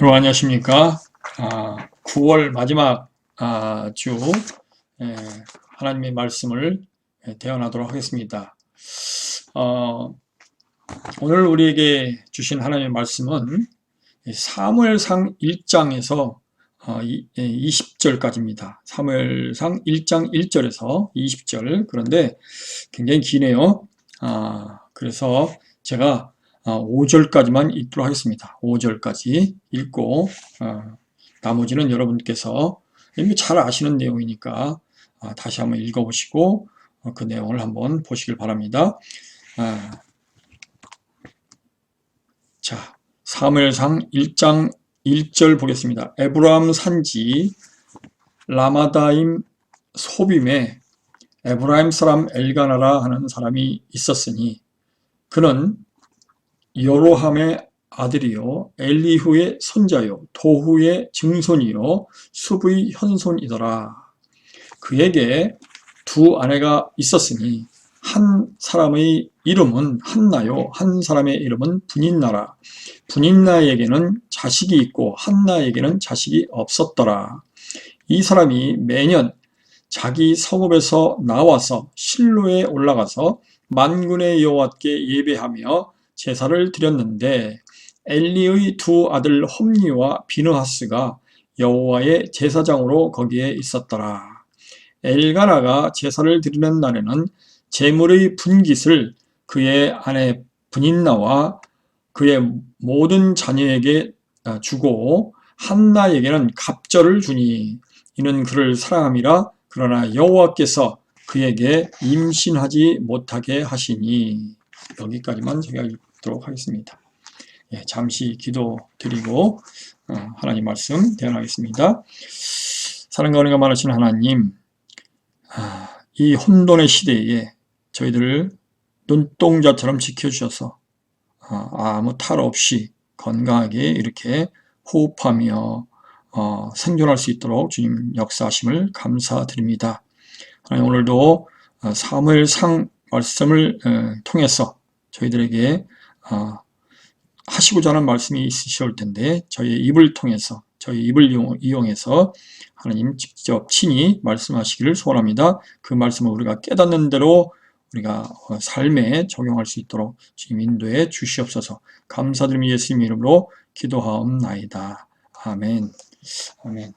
여러분 안녕하십니까? 9월 마지막 주 예, 하나님의 말씀을 대언하도록 하겠습니다. 오늘 우리에게 주신 하나님의 말씀은 사무엘상 1장에서 20절까지입니다. 사무엘상 1장 1절에서 20절. 그런데 굉장히 기네요. 그래서 제가 5절까지만 읽도록 하겠습니다. 5절까지 읽고 나머지는 여러분께서 이미 잘 아시는 내용이니까 다시 한번 읽어보시고 그 내용을 한번 보시길 바랍니다. 자, 사무엘상 1장 1절 보겠습니다. 에브라임 산지 라마다임 소빔에 에브라임 사람 엘가나라 하는 사람이 있었으니 그는 여로함의 아들이요 엘리후의 손자요 도후의 증손이요 숲의 현손이더라. 그에게 두 아내가 있었으니 한 사람의 이름은 한나요 한 사람의 이름은 분인나라. 분인나에게는 자식이 있고 한나에게는 자식이 없었더라. 이 사람이 매년 자기 성읍에서 나와서 실로에 올라가서 만군의 여호와께 예배하며 제사를 드렸는데 엘리의 두 아들 홈니와 비느하스가 여호와의 제사장으로 거기에 있었더라. 엘가나가 제사를 드리는 날에는 제물의 분깃을 그의 아내 분인나와 그의 모든 자녀에게 주고 한나에게는 갑절을 주니 이는 그를 사랑함이라. 그러나 여호와께서 그에게 임신하지 못하게 하시니. 여기까지만 제가 읽도록 하겠습니다. 잠시 기도 드리고 하나님 말씀 대언하겠습니다. 사랑과 은혜가 많으신 하나님, 이 혼돈의 시대에 저희들을 눈동자처럼 지켜주셔서 아무 탈 없이 건강하게 이렇게 호흡하며 생존할 수 있도록 주님 역사하심을 감사드립니다. 하나님, 오늘도 사무엘상 말씀을 통해서 저희들에게 하시고자 하는 말씀이 있으실 텐데 저희의 입을 통해서 저희 입을 이용해서 하나님 직접 친히 말씀하시기를 소원합니다. 그 말씀을 우리가 깨닫는 대로 우리가 삶에 적용할 수 있도록 주님 인도해 주시옵소서. 감사드리며 예수님 이름으로 기도하옵나이다. 아멘. 아멘.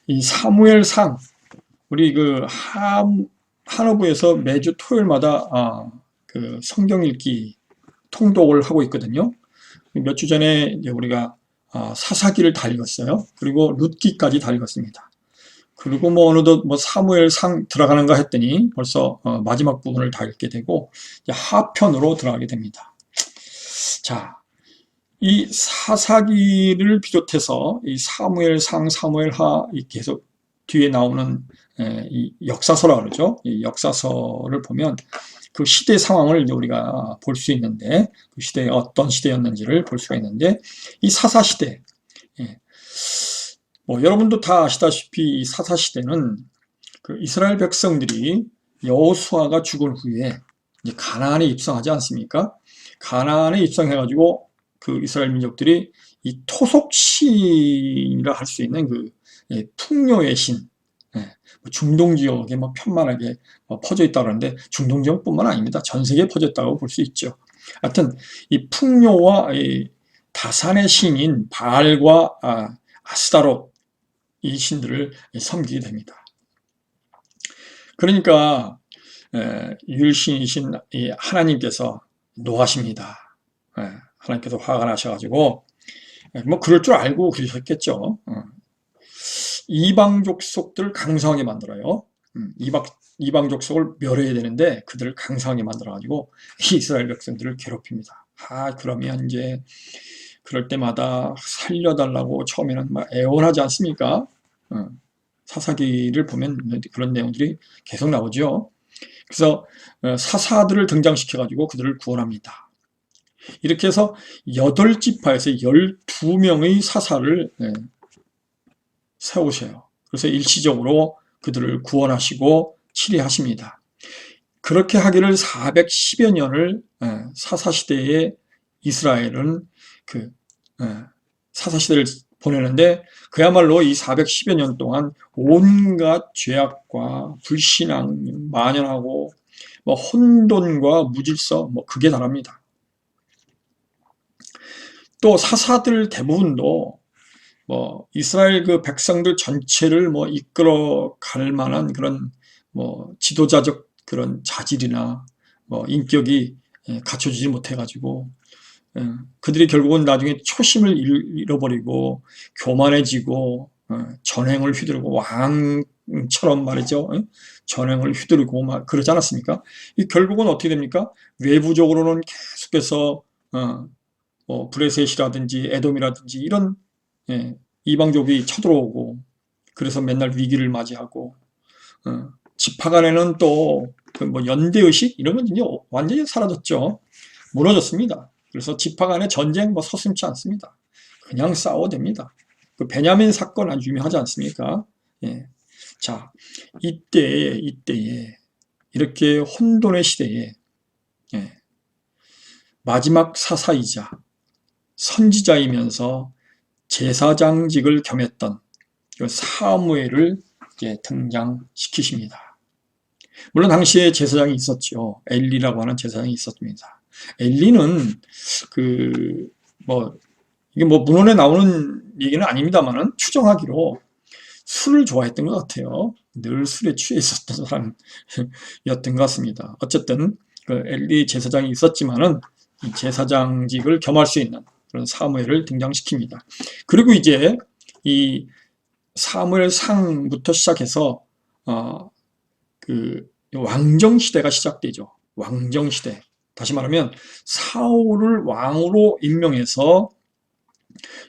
이 사무엘상 우리 한어부에서 매주 토요일마다 그 성경 읽기 통독을 하고 있거든요. 몇 주 전에 이제 우리가 사사기를 다 읽었어요. 그리고 룻기까지 다 읽었습니다. 그리고 어느덧 사무엘상 들어가는가 했더니 벌써 마지막 부분을 다 읽게 되고 이제 하편으로 들어가게 됩니다. 자, 이 사사기를 비롯해서 이 사무엘상, 사무엘하 계속 뒤에 나오는 이 역사서라 그러죠. 이 역사서를 보면 그 시대 상황을 이제 우리가 볼 수 있는데 그 시대에 어떤 시대였는지를 볼 수가 있는데 이 사사시대, 여러분도 다 아시다시피 이 사사시대는 그 이스라엘 백성들이 여호수아가 죽은 후에 이제 가나안에 입성하지 않습니까? 가나안에 입성해가지고 그 이스라엘 민족들이 이 토속신이라 할 수 있는 그 풍요의 신, 중동 지역에 편만하게 퍼져 있다고 하는데 중동 지역뿐만 아닙니다. 전 세계에 퍼져 있다고 볼 수 있죠. 하여튼 이 풍요와 이 다산의 신인 바알과 아스타롯 이 신들을 섬기게 됩니다. 그러니까 율신이신 이 하나님께서 노하십니다. 하나님께서 화가 나셔가지고 그럴 줄 알고 그러셨겠죠. 이방 족속들을 강성하게 만들어요. 이방 족속을 멸해야 되는데 그들을 강성하게 만들어가지고 이스라엘 백성들을 괴롭힙니다. 그러면 이제 그럴 때마다 살려달라고 처음에는 애원하지 않습니까? 사사기를 보면 그런 내용들이 계속 나오죠. 그래서 사사들을 등장시켜가지고 그들을 구원합니다. 이렇게 해서 8지파에서 12명의 사사를 세우셔요. 그래서 일시적으로 그들을 구원하시고 치리하십니다. 그렇게 하기를 410여 년을 사사시대에 이스라엘은 그 사사시대를 보내는데 그야말로 이 410여 년 동안 온갖 죄악과 불신앙 만연하고 뭐 혼돈과 무질서 뭐 극에 달합니다. 또 사사들 대부분도 뭐 이스라엘 그 백성들 전체를 뭐 이끌어 갈 만한 그런 뭐 지도자적 그런 자질이나 뭐 인격이 갖춰지지 못해가지고 그들이 결국은 나중에 초심을 잃어버리고 교만해지고 전횡을 휘두르고 왕처럼 말이죠. 전횡을 휘두르고 막 그러지 않았습니까? 이 결국은 어떻게 됩니까? 외부적으로는 계속해서 뭐 브레셋이라든지 에돔이라든지 이런 이방족이 쳐들어오고 그래서 맨날 위기를 맞이하고 지파 간에는 또 뭐 연대의식 이런 건 이제 완전히 사라졌죠. 무너졌습니다. 그래서 지파 간의 전쟁 뭐 서슴지 않습니다. 그냥 싸워도 됩니다. 그 베냐민 사건 아주 유명하지 않습니까? 예. 자, 이때에 이렇게 혼돈의 시대에 마지막 사사이자 선지자이면서 제사장직을 겸했던 사무엘을 이제 등장시키십니다. 물론 당시에 제사장이 있었죠. 엘리라고 하는 제사장이 있었습니다. 엘리는 이게 뭐 문헌에 나오는 얘기는 아닙니다만은 추정하기로 술을 좋아했던 것 같아요. 늘 술에 취해 있었던 사람이었던 것 같습니다. 어쨌든 그 엘리 제사장이 있었지만은 이 제사장직을 겸할 수 있는 그런 사무엘을 등장시킵니다. 그리고 이제 이 사무엘상부터 시작해서 그 왕정 시대가 시작되죠. 왕정 시대. 다시 말하면 사울을 왕으로 임명해서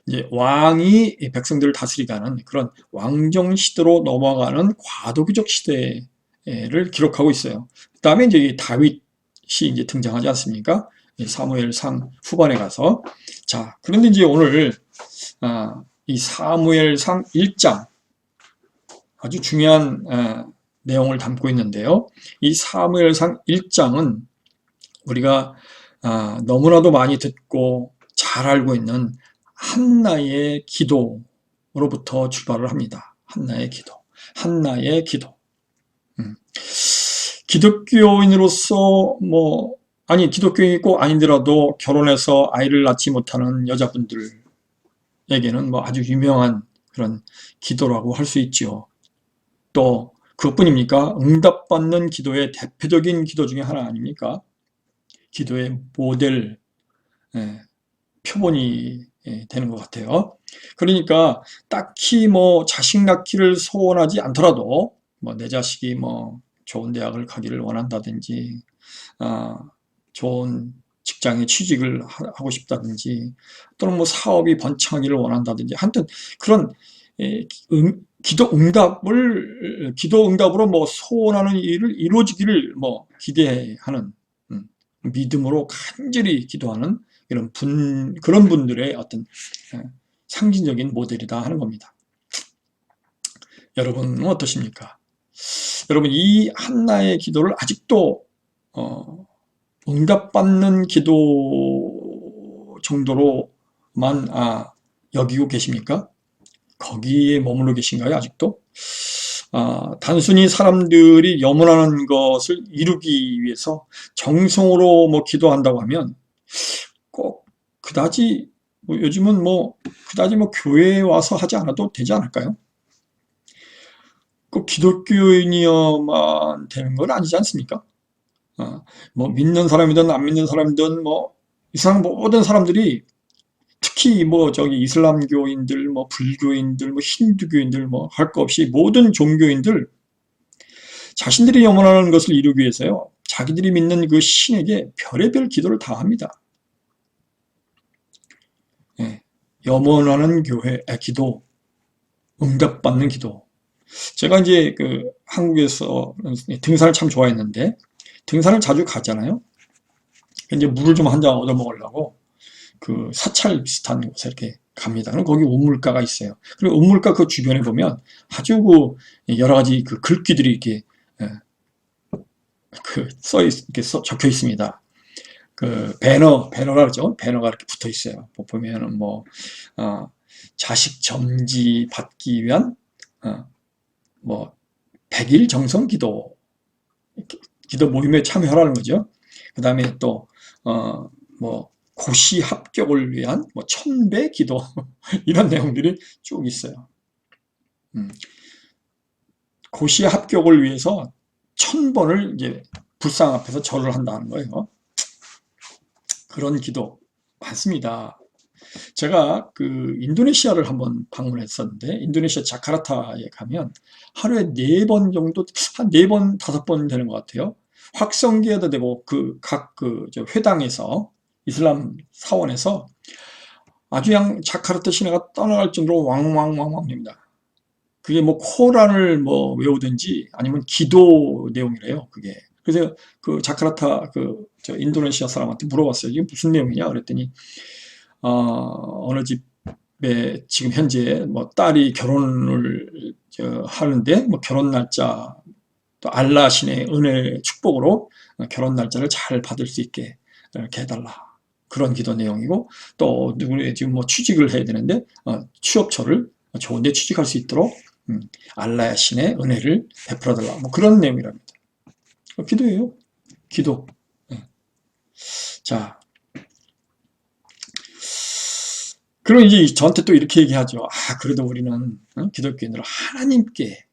이제 왕이 백성들을 다스리가는 그런 왕정 시대로 넘어가는 과도기적 시대를 기록하고 있어요. 그다음에 이제 다윗이 이제 등장하지 않습니까? 사무엘상 후반에 가서. 자, 그런데 이제 오늘 이 사무엘상 1장 아주 중요한 내용을 담고 있는데요. 이 사무엘상 1장은 우리가 너무나도 많이 듣고 잘 알고 있는 한나의 기도로부터 출발을 합니다. 한나의 기도. 기독교인으로서 기독교인이 꼭 아니더라도 결혼해서 아이를 낳지 못하는 여자분들에게는 뭐 아주 유명한 그런 기도라고 할 수 있죠. 또 그것뿐입니까? 응답받는 기도의 대표적인 기도 중에 하나 아닙니까? 기도의 모델, 표본이 되는 것 같아요. 그러니까 딱히 뭐 자식 낳기를 소원하지 않더라도 내 자식이 좋은 대학을 가기를 원한다든지 좋은 직장에 취직을 하고 싶다든지 또는 사업이 번창하기를 원한다든지 하여튼 그런 기도 응답으로 소원하는 일을 이루어지기를 기대하는 믿음으로 간절히 기도하는 그런 분들의 어떤 상징적인 모델이다 하는 겁니다. 여러분은 어떠십니까? 여러분 이 한나의 기도를 아직도 응답받는 기도 정도로만 여기고 계십니까? 거기에 머물러 계신가요? 아직도? 단순히 사람들이 염원하는 것을 이루기 위해서 정성으로 기도한다고 하면 꼭 그다지 요즘은 그다지 교회에 와서 하지 않아도 되지 않을까요? 꼭 기독교인이어만 되는 건 아니지 않습니까? 믿는 사람이든 안 믿는 사람이든 이 세상 모든 사람들이 특히 이슬람교인들, 불교인들, 힌두교인들, 할 거 없이 모든 종교인들 자신들이 염원하는 것을 이루기 위해서요, 자기들이 믿는 그 신에게 별의별 기도를 다 합니다. 염원하는 기도, 응답받는 기도. 제가 이제 한국에서 등산을 참 좋아했는데 등산을 자주 가잖아요. 이제 물을 좀 한 잔 얻어 먹으려고 사찰 비슷한 곳에 이렇게 갑니다. 그럼 거기 우물가가 있어요. 그리고 우물가 그 주변에 보면 아주 여러 가지 글귀들이 이렇게 적혀 있습니다. 그 배너라 그러죠. 배너가 이렇게 붙어 있어요. 뭐 보면은 뭐 자식 점지 받기 위한 뭐 100일 정성 기도 모임에 참여하라는 거죠. 그 다음에 또 뭐 고시 합격을 위한 뭐 1000배 기도 이런 내용들이 쭉 있어요. 고시 합격을 위해서 1000번을 이제 불상 앞에서 절을 한다는 거예요. 그런 기도 많습니다. 제가 그 인도네시아를 한번 방문했었는데, 인도네시아 자카르타에 가면 하루에 4번 정도, 한 4번, 5번 되는 것 같아요. 확성기에도 되고, 저 회당에서, 이슬람 사원에서 아주 그냥 자카르타 시내가 떠나갈 정도로 왕왕왕왕 됩니다. 그게 뭐 코란을 뭐 외우든지 아니면 기도 내용이래요, 그게. 그래서 그 자카르타 저 인도네시아 사람한테 물어봤어요. 이게 무슨 내용이냐? 그랬더니 어느 집에 지금 현재 뭐 딸이 결혼을 하는데 뭐 결혼 날짜 또 알라 신의 은혜 축복으로 결혼 날짜를 잘 받을 수 있게 이렇게 해달라. 그런 기도 내용이고 또 누구의 지금 뭐 취직을 해야 되는데 취업처를 좋은데 취직할 수 있도록 알라의 신의 은혜를 베풀어달라. 뭐 그런 내용이랍니다. 기도예요. 기도. 자, 그럼 이제 저한테 또 이렇게 얘기하죠. 그래도 우리는 기독교인으로 하나님께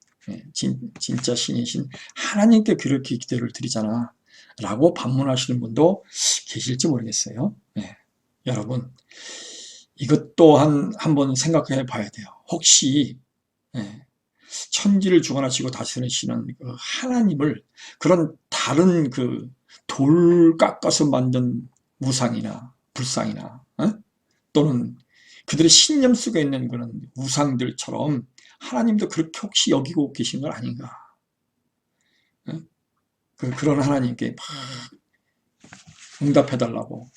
진짜 신이신 하나님께 그렇게 기도를 드리잖아 라고 반문하시는 분도 계실지 모르겠어요. 여러분 이것 또한 한번 생각해 봐야 돼요. 혹시 천지를 주관하시고 다스리시는 그 하나님을 그런 다른 그 돌 깎아서 만든 우상이나 불상이나 또는 그들의 신념 속에 있는 그런 우상들처럼 하나님도 그렇게 혹시 여기고 계신 건 아닌가? 그런 하나님께 막 응답해달라고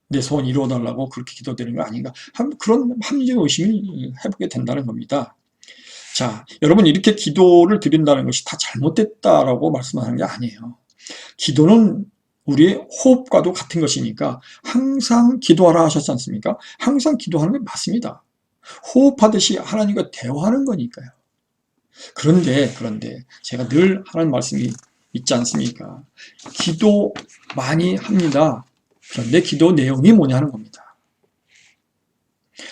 내 소원 이루어달라고 그렇게 기도되는 거 아닌가? 그런 합리적인 의심을 해보게 된다는 겁니다. 자, 여러분 이렇게 기도를 드린다는 것이 다 잘못됐다라고 말씀하는 게 아니에요. 기도는 우리의 호흡과도 같은 것이니까 항상 기도하라 하셨지 않습니까? 항상 기도하는 게 맞습니다. 호흡하듯이 하나님과 대화하는 거니까요. 그런데 제가 늘 하는 말씀이 있지 않습니까? 기도 많이 합니다. 그런데 기도 내용이 뭐냐는 겁니다.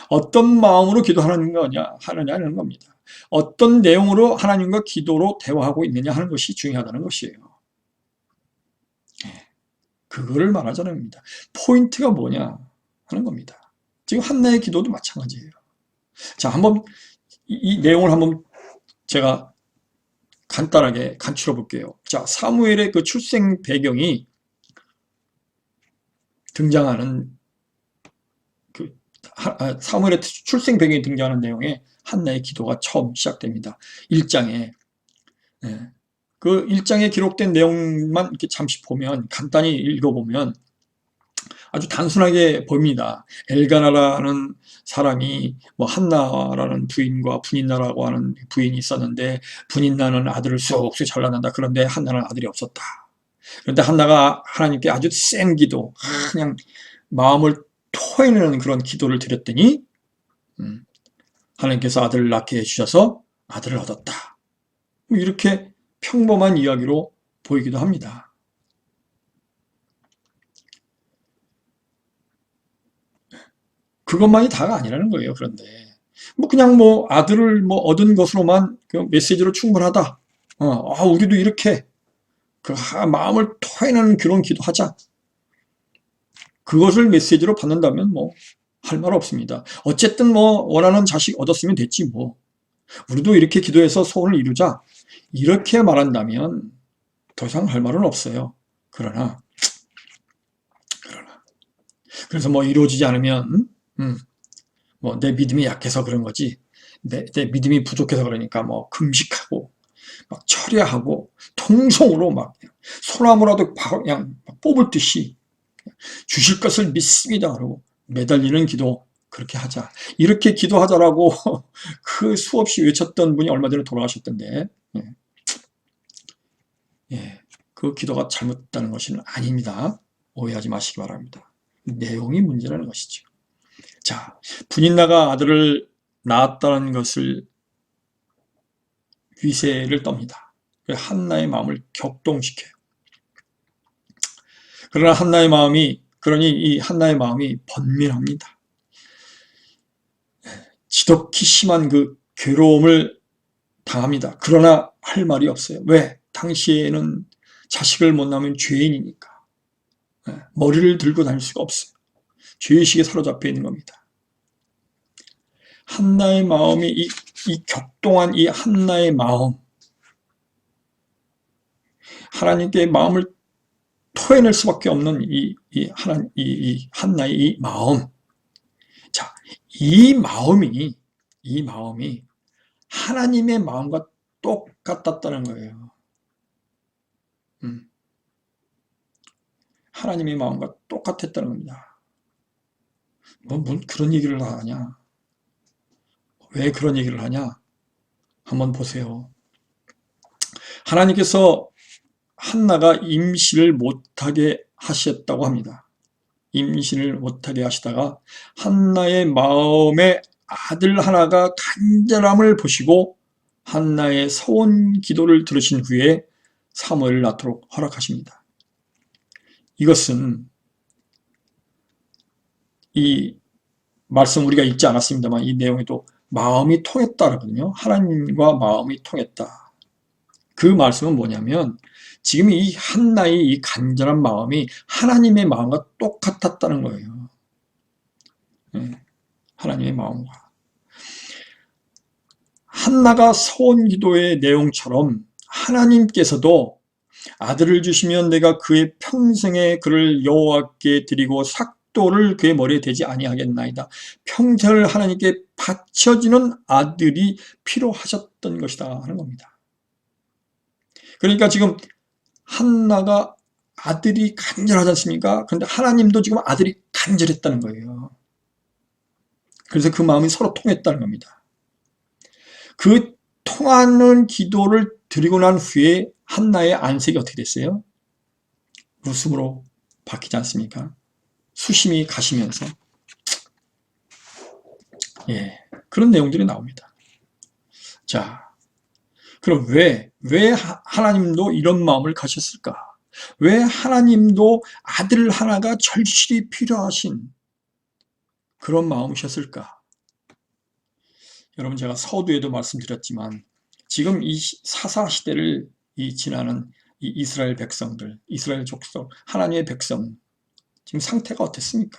어떤 마음으로 기도하는 하느냐는 겁니다. 어떤 내용으로 하나님과 기도로 대화하고 있느냐 하는 것이 중요하다는 것이에요. 그거를 말하자는 겁니다. 포인트가 뭐냐 하는 겁니다. 지금 한나의 기도도 마찬가지예요. 자, 한번 이 내용을 한번 제가 간단하게 간추려 볼게요. 자, 사무엘의 그 출생 배경이 등장하는 사무엘의 출생 배경이 등장하는 내용에 한나의 기도가 처음 시작됩니다. 1장에 그 1장에 기록된 내용만 이렇게 잠시 보면 간단히 읽어보면 아주 단순하게 보입니다. 엘가나라는 사람이 뭐 한나라는 부인과 분인나라고 하는 부인이 있었는데 분인나는 아들을 쑥쑥 잘 낳는다. 그런데 한나는 아들이 없었다. 그런데 한나가 하나님께 아주 센 기도, 그냥 마음을 토해내는 그런 기도를 드렸더니 하나님께서 아들을 낳게 해주셔서 아들을 얻었다. 이렇게 평범한 이야기로 보이기도 합니다. 그것만이 다가 아니라는 거예요. 그런데 그냥 아들을 얻은 것으로만 그 메시지로 충분하다. 우리도 이렇게 마음을 토해내는 그런 기도하자. 그것을 메시지로 받는다면 할 말 없습니다. 어쨌든 원하는 자식 얻었으면 됐지 우리도 이렇게 기도해서 소원을 이루자. 이렇게 말한다면 더 이상 할 말은 없어요. 그러나 그래서 이루어지지 않으면 내 믿음이 약해서 그런 거지. 내 믿음이 부족해서 그러니까 금식하고 막 철야하고 통성으로 막 소나무라도 그냥 뽑을 듯이 주실 것을 믿습니다. 그러고 매달리는 기도 그렇게 하자. 이렇게 기도하자라고 그 수없이 외쳤던 분이 얼마 전에 돌아가셨던데. 그 기도가 잘못됐다는 것은 아닙니다. 오해하지 마시기 바랍니다. 내용이 문제라는 것이죠. 자, 분인나가 아들을 낳았다는 것을 위세를 떱니다. 한나의 마음을 격동시켜요. 그러나 그러니 이 한나의 마음이 번민합니다. 지독히 심한 그 괴로움을 당합니다. 그러나 할 말이 없어요. 왜? 당시에는 자식을 못 낳으면 죄인이니까. 머리를 들고 다닐 수가 없어요. 죄의식에 사로잡혀 있는 겁니다. 한나의 마음이 이 격동한 이 한나의 마음, 하나님께 마음을 토해낼 수밖에 없는 이 한나의 이 마음. 자, 이 마음이 하나님의 마음과 똑같았다는 거예요. 하나님의 마음과 똑같았다는 겁니다. 뭔 그런 얘기를 하냐? 왜 그런 얘기를 하냐? 한번 보세요. 하나님께서 한나가 임신을 못하게 하셨다고 합니다. 임신을 못하게 하시다가 한나의 마음에 아들 하나가 간절함을 보시고 한나의 서원 기도를 들으신 후에 사무엘을 낳도록 허락하십니다. 이것은 이 말씀 우리가 읽지 않았습니다만 이 내용에도 마음이 통했다거든요. 하나님과 마음이 통했다. 그 말씀은 뭐냐면 지금 이 한나의 이 간절한 마음이 하나님의 마음과 똑같았다는 거예요. 하나님의 마음과. 한나가 서원 기도의 내용처럼 하나님께서도 아들을 주시면 내가 그의 평생에 그를 여호와께 드리고 삭도를 그의 머리에 대지 아니하겠나이다. 평생을 하나님께 바쳐지는 아들이 필요하셨던 것이다 하는 겁니다. 그러니까 지금 한나가 아들이 간절하지 않습니까? 그런데 하나님도 지금 아들이 간절했다는 거예요. 그래서 그 마음이 서로 통했다는 겁니다. 그 통하는 기도를 드리고 난 후에 한나의 안색이 어떻게 됐어요? 웃음으로 바뀌지 않습니까? 수심이 가시면서 그런 내용들이 나옵니다. 자, 그럼 왜 하나님도 이런 마음을 가셨을까? 왜 하나님도 아들 하나가 절실히 필요하신 그런 마음이셨을까? 여러분 제가 서두에도 말씀드렸지만 지금 이 사사 시대를 지나는 이 이스라엘 백성들, 이스라엘 족속, 하나님의 백성 지금 상태가 어땠습니까?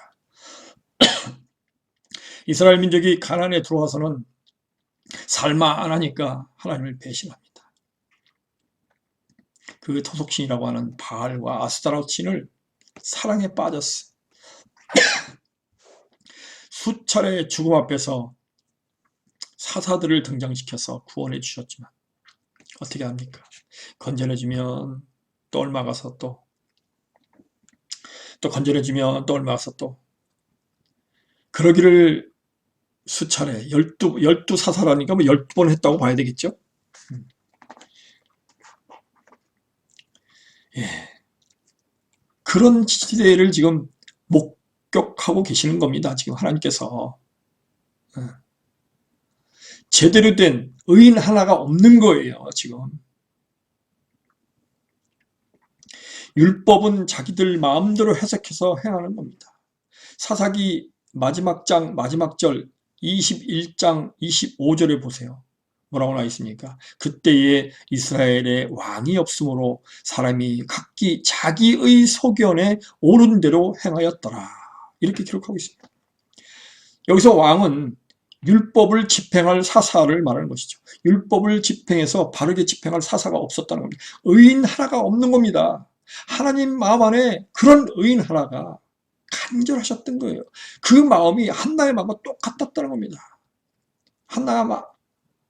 이스라엘 민족이 가나안에 들어와서는 살만하니까 하나님을 배신합니다. 그 토속신이라고 하는 바알과 아스타로신을 사랑에 빠졌어. 수차례 죽음 앞에서 사사들을 등장시켜서 구원해 주셨지만 어떻게 합니까? 건져내주면 또 얼마 가서 또 건져내주면 또 얼마 가서 또 그러기를 수차례 12 사사라니까 뭐 12번 했다고 봐야 되겠죠? 그런 시대를 지금 목격하고 계시는 겁니다. 지금 하나님께서 제대로 된 의인 하나가 없는 거예요. 지금 율법은 자기들 마음대로 해석해서 행하는 겁니다. 사사기 마지막 장 마지막 절 21장 25절에 보세요. 뭐라고 나와 있습니까? 그때에 이스라엘에 왕이 없으므로 사람이 각기 자기의 소견에 옳은 대로 행하였더라. 이렇게 기록하고 있습니다. 여기서 왕은 율법을 집행할 사사를 말하는 것이죠. 율법을 집행해서 바르게 집행할 사사가 없었다는 겁니다. 의인 하나가 없는 겁니다. 하나님 마음 안에 그런 의인 하나가 간절하셨던 거예요. 그 마음이 한나의 마음과 똑같았다는 겁니다.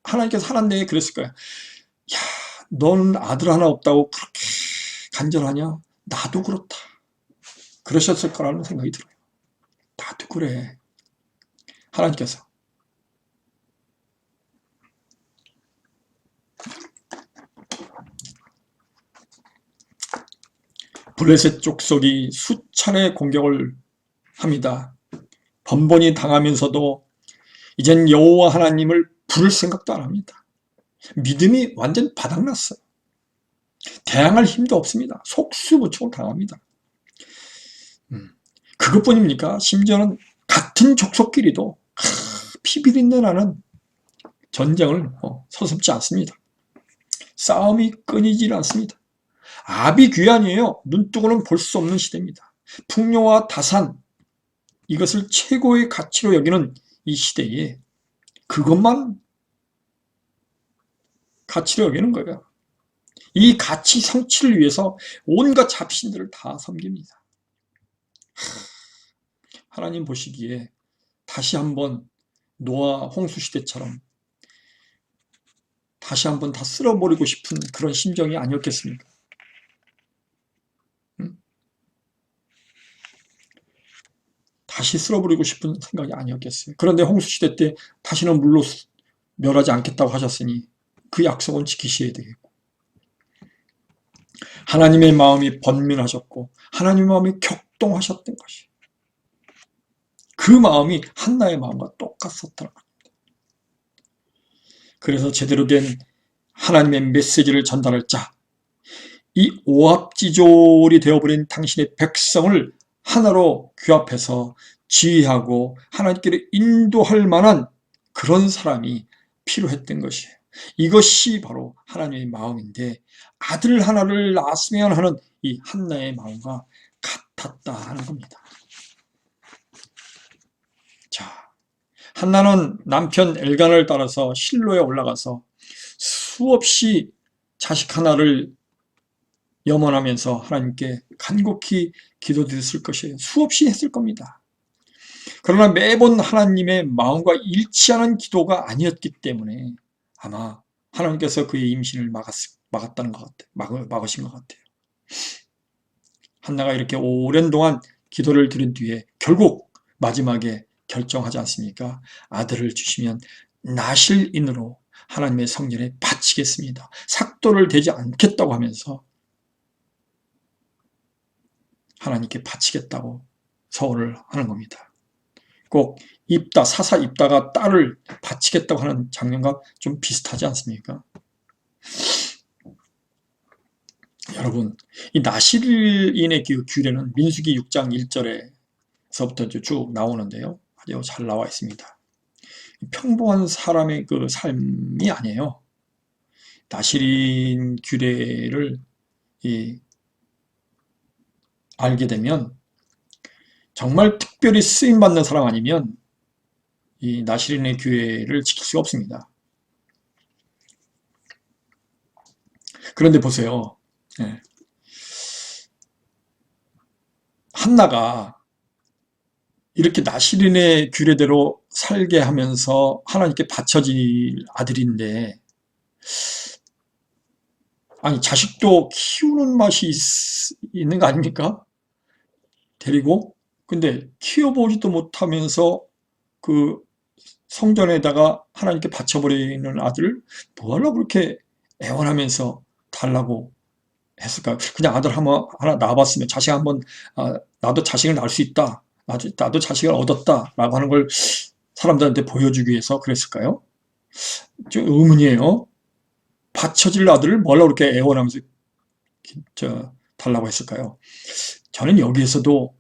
하나님께서 하나님에게 그랬을 거예요. 야, 너는 아들 하나 없다고 그렇게 간절하냐? 나도 그렇다. 그러셨을 거라는 생각이 들어요. 나도 그래. 하나님께서 블레셋 족속이 수차례 공격을 합니다. 번번이 당하면서도 이젠 여호와 하나님을 부를 생각도 안 합니다. 믿음이 완전 바닥났어요. 대항할 힘도 없습니다. 속수무책으로 당합니다. 그것뿐입니까? 심지어는 같은 족속끼리도 피비린내 나는 전쟁을 서슴지 않습니다. 싸움이 끊이질 않습니다. 압이 귀환이에요. 눈뜨고는 볼 수 없는 시대입니다. 풍요와 다산, 이것을 최고의 가치로 여기는 이 시대에 그것만 가치로 여기는 거예요. 이 가치 성취를 위해서 온갖 잡신들을 다 섬깁니다. 하나님 보시기에 다시 한번 노아 홍수 시대처럼 다시 한번 다 쓸어버리고 싶은 그런 심정이 아니었겠습니까? 다시 쓸어버리고 싶은 생각이 아니었겠어요. 그런데 홍수 시대 때 다시는 물로 멸하지 않겠다고 하셨으니 그 약속은 지키셔야 되겠고, 하나님의 마음이 번민하셨고 하나님의 마음이 격동하셨던 것이, 그 마음이 한나의 마음과 똑같았다는 겁니다. 그래서 제대로 된 하나님의 메시지를 전달할 자, 이 오합지졸이 되어버린 당신의 백성을 하나로 규합해서 지휘하고 하나님께로 인도할 만한 그런 사람이 필요했던 것이에요. 이것이 바로 하나님의 마음인데, 아들 하나를 낳았으면 하는 이 한나의 마음과 같았다 하는 겁니다. 자, 한나는 남편 엘간을 따라서 실로에 올라가서 수없이 자식 하나를 염원하면서 하나님께 간곡히 기도드렸을 것이에요. 수없이 했을 겁니다. 그러나 매번 하나님의 마음과 일치하는 기도가 아니었기 때문에 아마 하나님께서 그의 임신을 막았다는 것 같아요. 막으신 것 같아요. 한나가 이렇게 오랜 동안 기도를 드린 뒤에 결국 마지막에 결정하지 않습니까? 아들을 주시면 나실인으로 하나님의 성전에 바치겠습니다. 삭도를 대지 않겠다고 하면서 하나님께 바치겠다고 서원을 하는 겁니다. 꼭 사사 입다가 딸을 바치겠다고 하는 장면과 좀 비슷하지 않습니까? 여러분, 이 나실인의 그 규례는 민수기 6장 1절에서부터 쭉 나오는데요. 아주 잘 나와 있습니다. 평범한 사람의 그 삶이 아니에요. 나실인 규례를 알게 되면 정말 특별히 쓰임받는 사람 아니면 이 나실인의 규례를 지킬 수가 없습니다. 그런데 보세요. 한나가 이렇게 나실인의 규례대로 살게 하면서 하나님께 바쳐질 아들인데, 아니 자식도 키우는 맛이 있는 거 아닙니까? 데리고, 근데 키워보지도 못하면서 그 성전에다가 하나님께 바쳐버리는 아들을 뭐하려고 그렇게 애원하면서 달라고 했을까요? 그냥 아들 하나 낳아봤으면, 자식 한번, 나도 자식을 낳을 수 있다, 나도 자식을 얻었다 라고 하는 걸 사람들한테 보여주기 위해서 그랬을까요? 좀 의문이에요. 바쳐질 아들을 뭐하려고 그렇게 애원하면서 달라고 했을까요? 저는 여기에서도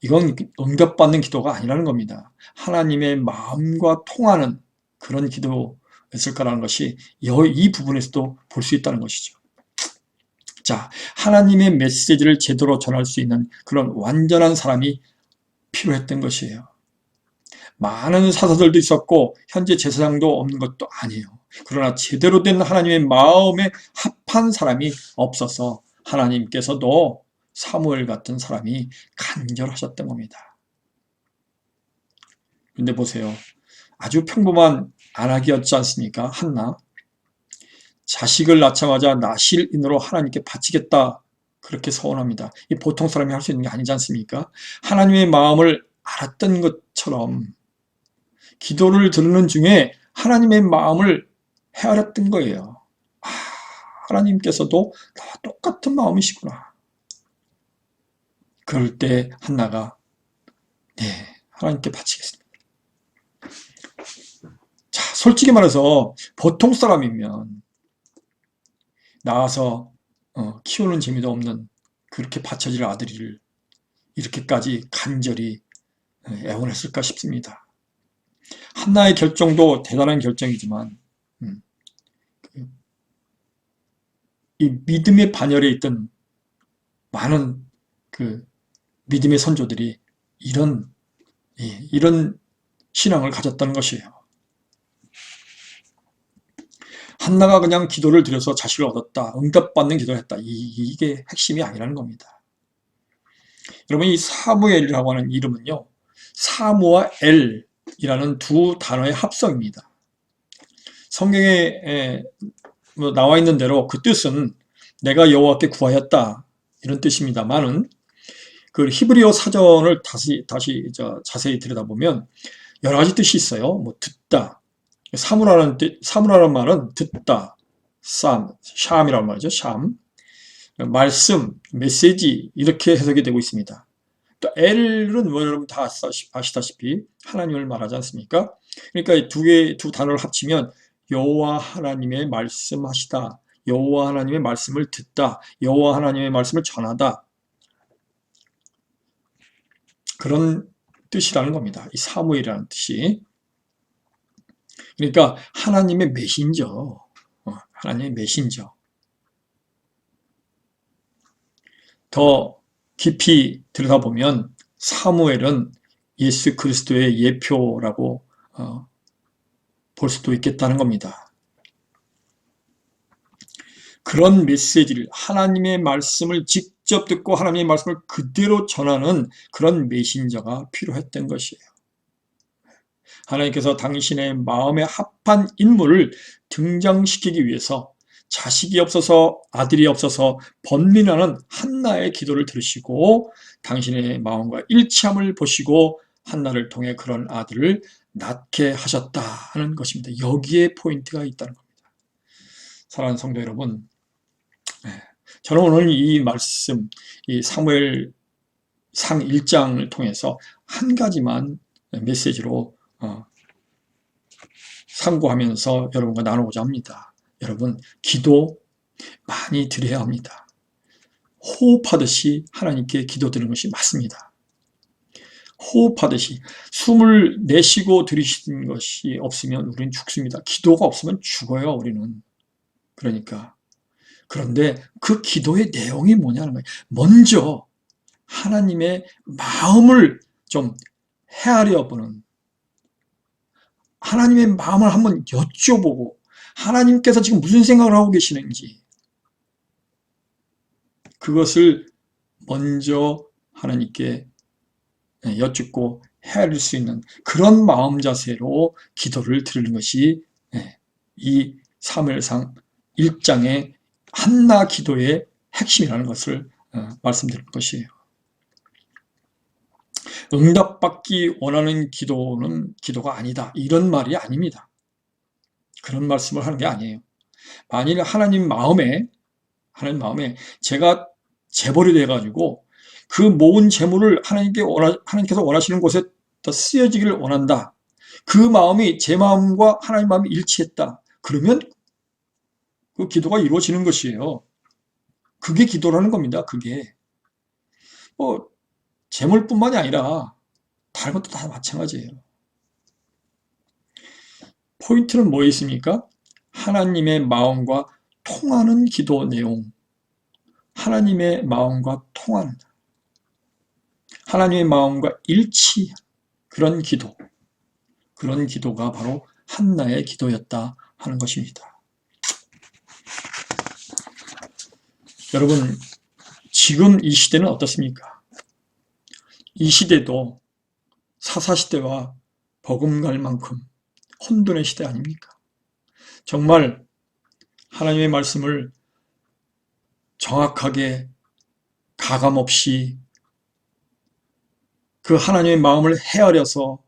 이건 응답받는 기도가 아니라는 겁니다. 하나님의 마음과 통하는 그런 기도였을 거라는 것이 이 부분에서도 볼 수 있다는 것이죠. 자, 하나님의 메시지를 제대로 전할 수 있는 그런 완전한 사람이 필요했던 것이에요. 많은 사사들도 있었고 현재 제사장도 없는 것도 아니에요. 그러나 제대로 된 하나님의 마음에 합한 사람이 없어서 하나님께서도 사무엘 같은 사람이 간절하셨던 겁니다. 근데 보세요. 아주 평범한 안악이었지 않습니까? 한나. 자식을 낳자마자 나실인으로 하나님께 바치겠다, 그렇게 서원합니다. 이 보통 사람이 할 수 있는 게 아니지 않습니까? 하나님의 마음을 알았던 것처럼 기도를 드리는 중에 하나님의 마음을 헤아렸던 거예요. 하나님께서도 나와 똑같은 마음이시구나. 그럴 때 한나가 네, 하나님께 바치겠습니다. 자, 솔직히 말해서 보통 사람이면 나와서 키우는 재미도 없는 그렇게 바쳐질 아들을 이렇게까지 간절히 애원했을까 싶습니다. 한나의 결정도 대단한 결정이지만 이 믿음의 반열에 있던 많은 그 믿음의 선조들이 이런 신앙을 가졌다는 것이에요. 한나가 그냥 기도를 드려서 자식을 얻었다, 응답받는 기도를 했다, 이게 핵심이 아니라는 겁니다. 여러분, 이 사무엘이라고 하는 이름은요, 사무와 엘이라는 두 단어의 합성입니다. 성경에 나와 있는 대로 그 뜻은 내가 여호와께 구하였다, 이런 뜻입니다만은 그 히브리어 사전을 다시 자세히 들여다보면 여러 가지 뜻이 있어요. 뭐 듣다, 사무라는 말은 듣다, 샴이라는 말이죠. 샴, 말씀, 메시지 이렇게 해석이 되고 있습니다. 또 엘은 여러분 다 아시다시피 하나님을 말하지 않습니까? 그러니까 두 단어를 합치면 여호와 하나님의 말씀하시다, 여호와 하나님의 말씀을 듣다, 여호와 하나님의 말씀을 전하다, 그런 뜻이라는 겁니다. 이 사무엘이라는 뜻이. 그러니까 하나님의 메신저, 하나님의 메신저. 더 깊이 들여다보면 사무엘은 예수 그리스도의 예표라고 볼 수도 있겠다는 겁니다. 그런 메시지를, 하나님의 말씀을 직접 듣고 하나님의 말씀을 그대로 전하는 그런 메신저가 필요했던 것이에요. 하나님께서 당신의 마음에 합한 인물을 등장시키기 위해서 자식이 없어서, 아들이 없어서 번민하는 한나의 기도를 들으시고 당신의 마음과 일치함을 보시고 한나를 통해 그런 아들을 낳게 하셨다 하는 것입니다. 여기에 포인트가 있다는 겁니다. 사랑하는 성도 여러분, 저는 오늘 이 말씀, 이 사무엘상 1장을 통해서 한 가지만 메시지로 상고하면서 여러분과 나누고자 합니다. 여러분, 기도 많이 드려야 합니다. 호흡하듯이 하나님께 기도드리는 것이 맞습니다. 호흡하듯이 숨을 내쉬고 들이쉬는 것이 없으면 우리는 죽습니다. 기도가 없으면 죽어요, 우리는. 그런데 그 기도의 내용이 뭐냐는 거예요. 먼저 하나님의 마음을 좀 헤아려 보는, 하나님의 마음을 한번 여쭤보고 하나님께서 지금 무슨 생각을 하고 계시는지 그것을 먼저 하나님께 여쭙고 헤아릴 수 있는 그런 마음 자세로 기도를 드리는 것이 이 사무엘상 1장의 한나 기도의 핵심이라는 것을 말씀드릴 것이에요. 응답받기 원하는 기도는 기도가 아니다, 이런 말이 아닙니다. 그런 말씀을 하는 게 아니에요. 만일 하나님 마음에 제가 재벌이 돼가지고 그 모은 재물을 하나님께서 원하시는 곳에 더 쓰여지기를 원한다, 그 마음이 제 마음과 하나님 마음이 일치했다, 그러면 그 기도가 이루어지는 것이에요. 그게 기도라는 겁니다. 그게 재물뿐만이 아니라 다른 것도 다 마찬가지예요. 포인트는 뭐에 있습니까? 하나님의 마음과 통하는 기도 내용, 하나님의 마음과 통하는, 하나님의 마음과 일치, 그런 기도가 바로 한나의 기도였다 하는 것입니다. 여러분, 지금 이 시대는 어떻습니까? 이 시대도 사사시대와 버금갈 만큼 혼돈의 시대 아닙니까? 정말 하나님의 말씀을 정확하게 가감없이 그 하나님의 마음을 헤아려서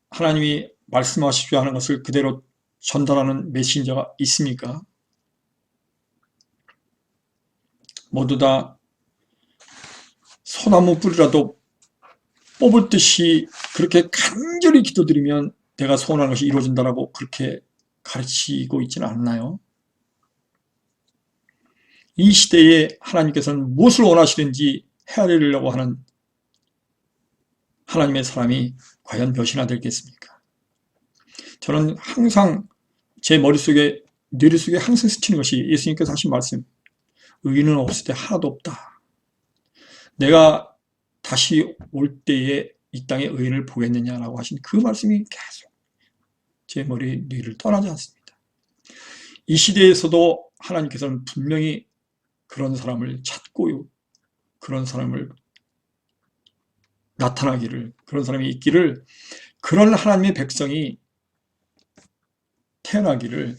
하나님이 말씀하시려 하는 것을 그대로 전달하는 메신저가 있습니까? 모두 다 소나무 뿌리라도 뽑을 듯이 그렇게 간절히 기도드리면 내가 소원하는 것이 이루어진다라고 그렇게 가르치고 있지는 않나요? 이 시대에 하나님께서는 무엇을 원하시는지 헤아리려고 하는 하나님의 사람이 과연 몇이나 되겠습니까? 저는 항상 제 머릿속에, 뇌리 속에 항상 스치는 것이 예수님께서 하신 말씀, 의인은 없을 때 하나도 없다. 내가 다시 올 때에 이 땅의 의인을 보겠느냐라고 하신 그 말씀이 계속 제 머리, 뇌를 떠나지 않습니다. 이 시대에서도 하나님께서는 분명히 그런 사람을 찾고 그런 사람을 나타나기를, 그런 사람이 있기를, 그런 하나님의 백성이 태어나기를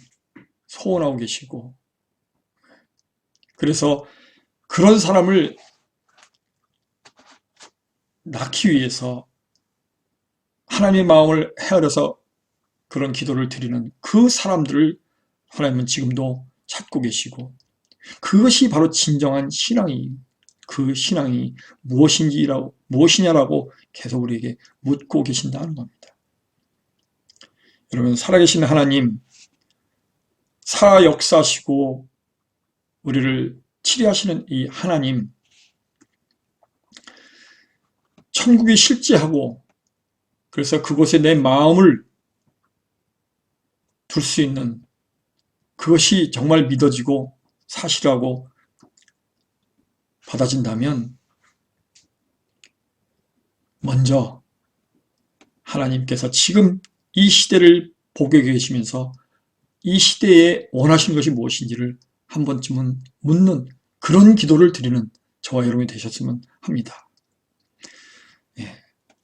소원하고 계시고, 그래서 그런 사람을 낳기 위해서 하나님의 마음을 헤아려서 그런 기도를 드리는 그 사람들을 하나님은 지금도 찾고 계시고, 그것이 바로 진정한 신앙이, 그 신앙이 무엇이냐라고 계속 우리에게 묻고 계신다는 겁니다. 여러분, 살아계신 하나님, 살아 역사하시고 우리를 치료하시는 이 하나님, 천국이 실제하고 그래서 그곳에 내 마음을 둘 수 있는, 그것이 정말 믿어지고 사실하고 받아진다면 먼저 하나님께서 지금 이 시대를 보고 계시면서 이 시대에 원하시는 것이 무엇인지를 한 번쯤은 묻는 그런 기도를 드리는 저와 여러분이 되셨으면 합니다.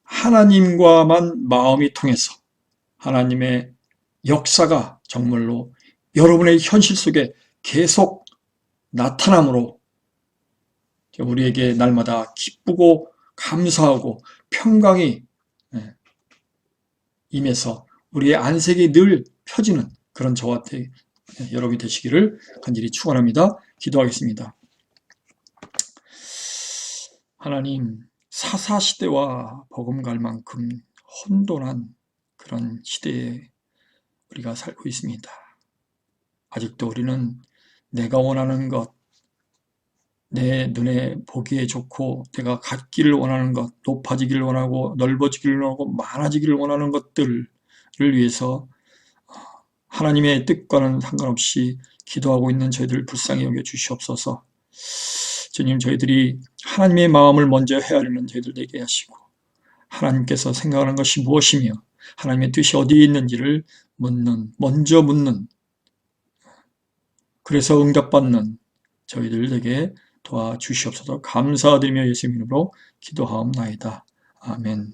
하나님과만 마음이 통해서 하나님의 역사가 정말로 여러분의 현실 속에 계속 나타남으로 우리에게 날마다 기쁘고 감사하고 평강이 임해서 우리의 안색이 늘 펴지는 그런 저와 여러분이 되시기를 간절히 축원합니다. 기도하겠습니다. 하나님, 사사시대와 버금갈 만큼 혼돈한 그런 시대에 우리가 살고 있습니다. 아직도 우리는 내가 원하는 것, 내 눈에 보기에 좋고 내가 갖기를 원하는 것, 높아지기를 원하고 넓어지기를 원하고 많아지기를 원하는 것들을 위해서 하나님의 뜻과는 상관없이 기도하고 있는 저희들 불쌍히 여겨 주시옵소서. 주님, 저희들이 하나님의 마음을 먼저 헤아리는 저희들 되게 하시고 하나님께서 생각하는 것이 무엇이며 하나님의 뜻이 어디에 있는지를 먼저 묻는, 그래서 응답받는 저희들에게 도와주시옵소서. 감사드리며 예수님 이름으로 기도하옵나이다. 아멘.